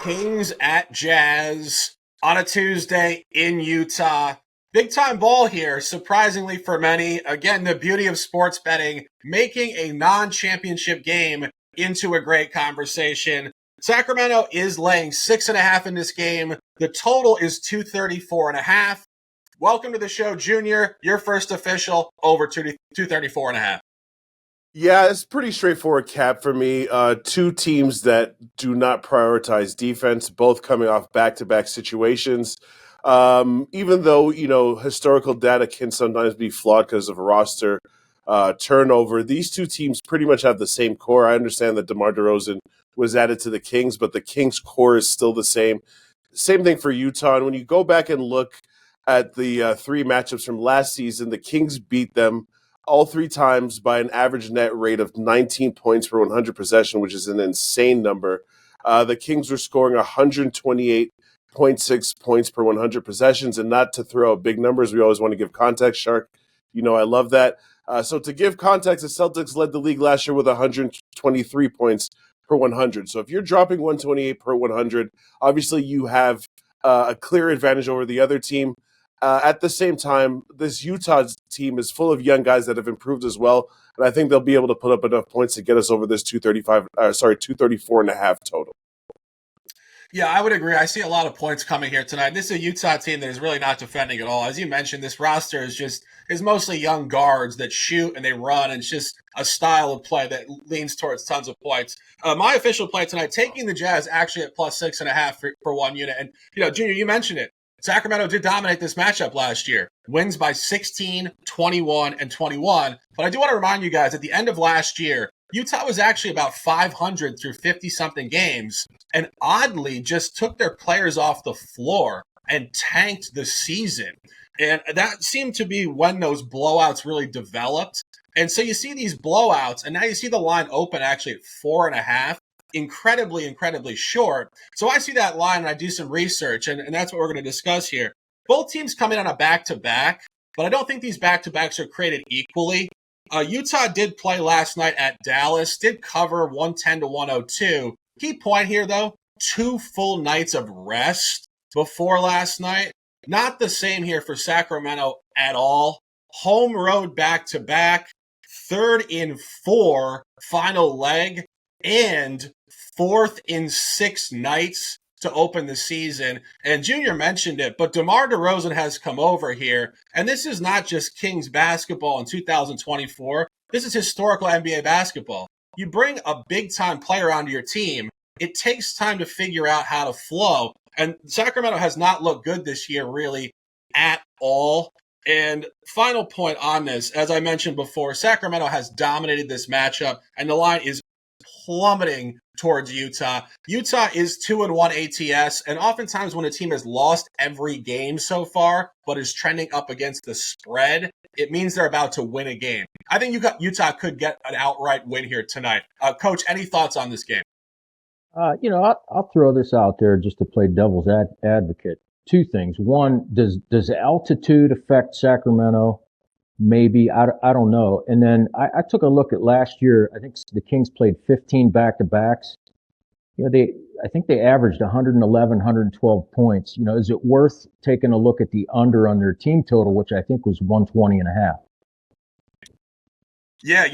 Kings at Jazz on a Tuesday in Utah. Big time ball here, surprisingly for many. Again, the beauty of sports betting, making a non championship game into a great conversation. Sacramento is laying 6.5 in this game. The total is 234.5. Welcome to the show, Junior. Your first official over 234.5. Yeah, it's pretty straightforward cap for me. Two teams that do not prioritize defense, both coming off back-to-back situations. Even though, historical data can sometimes be flawed because of roster turnover, these two teams pretty much have the same core. I understand that DeMar DeRozan was added to the Kings, but the Kings core is still the same. Same thing for Utah. And when you go back and look at the three matchups from last season, the Kings beat them all three times by an average net rate of 19 points per 100 possession, which is an insane number. The Kings were scoring 128.6 points per 100 possessions, and not to throw out big numbers, we always want to give context, Shark. I love that. So to give context, the Celtics led the league last year with 123 points per 100. So if you're dropping 128 per 100, obviously you have a clear advantage over the other team. At the same time, this Utah team is full of young guys that have improved as well, and I think they'll be able to put up enough points to get us over this 234.5 total. Yeah, I would agree. I see a lot of points coming here tonight. This is a Utah team that is really not defending at all. As you mentioned, this roster is mostly young guards that shoot and they run, and it's just a style of play that leans towards tons of points. My official play tonight, taking the Jazz actually at plus 6.5 for 1 unit. And, Junior, you mentioned it. Sacramento did dominate this matchup last year. Wins by 16, 21, and 21. But I do want to remind you guys, at the end of last year, Utah was actually about 500 through 50-something games, and oddly just took their players off the floor and tanked the season. And that seemed to be when those blowouts really developed. And so you see these blowouts, and now you see the line open actually at 4.5. Incredibly short. So I see that line and I do some research, and that's what we're going to discuss here. Both teams come in on a back-to-back, but I don't think these back-to-backs are created equally. Utah did play last night at Dallas, did cover 110 to 102. Key point here, though, 2 full nights of rest before last night. Not the same here for Sacramento at all. Home road back-to-back, 3rd in 4 final leg, and 4th in 6 nights to open the season. And Junior mentioned it, but DeMar DeRozan has come over here. And this is not just Kings basketball in 2024. This is historical NBA basketball. You bring a big-time player onto your team, it takes time to figure out how to flow. And Sacramento has not looked good this year, really, at all. And final point on this, as I mentioned before, Sacramento has dominated this matchup, and the line is plummeting towards Utah. Utah is 2-1 ATS, and oftentimes when a team has lost every game so far, but is trending up against the spread, it means they're about to win a game. I think Utah could get an outright win here tonight. Coach, any thoughts on this game? I'll throw this out there just to play devil's advocate. 2 things. One, does altitude affect Sacramento? Maybe, I don't know. And then I took a look at last year. I think the Kings played 15 back-to-backs. I think they averaged 111, 112 points. Is it worth taking a look at the under on their team total, which I think was 120.5? Yeah,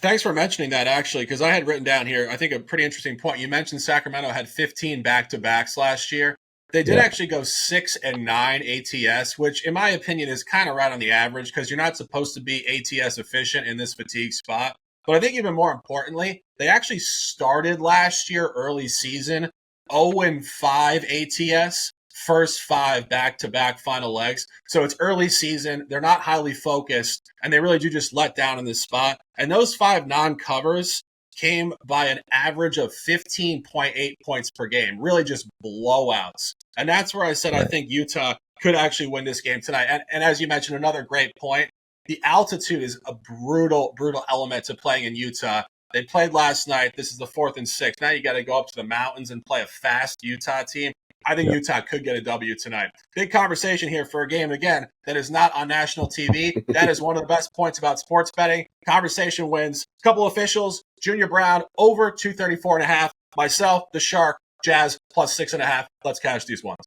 thanks for mentioning that, actually, because I had written down here, I think a pretty interesting point. You mentioned Sacramento had 15 back-to-backs last year. They did actually go 6 and 9 ATS, which in my opinion is kind of right on the average because you're not supposed to be ATS efficient in this fatigue spot. But I think even more importantly, they actually started last year early season 0 and 5 ATS, first 5 back-to-back final legs. So it's early season. They're not highly focused, and they really do just let down in this spot. And those 5 non-covers came by an average of 15.8 points per game, really just blowouts. And that's where I said I think Utah could actually win this game tonight. And as you mentioned, another great point, the altitude is a brutal element to playing in Utah. They played last night. This is the 4th and 6th. Now you got to go up to the mountains and play a fast Utah team. I think Utah could get a W tonight. Big conversation here for a game, again, that is not on national TV. That is one of the best points about sports betting. Conversation wins. Couple officials, Junior Brown, over 234.5. Myself, the Shark, Jazz plus 6.5. Let's cash these ones.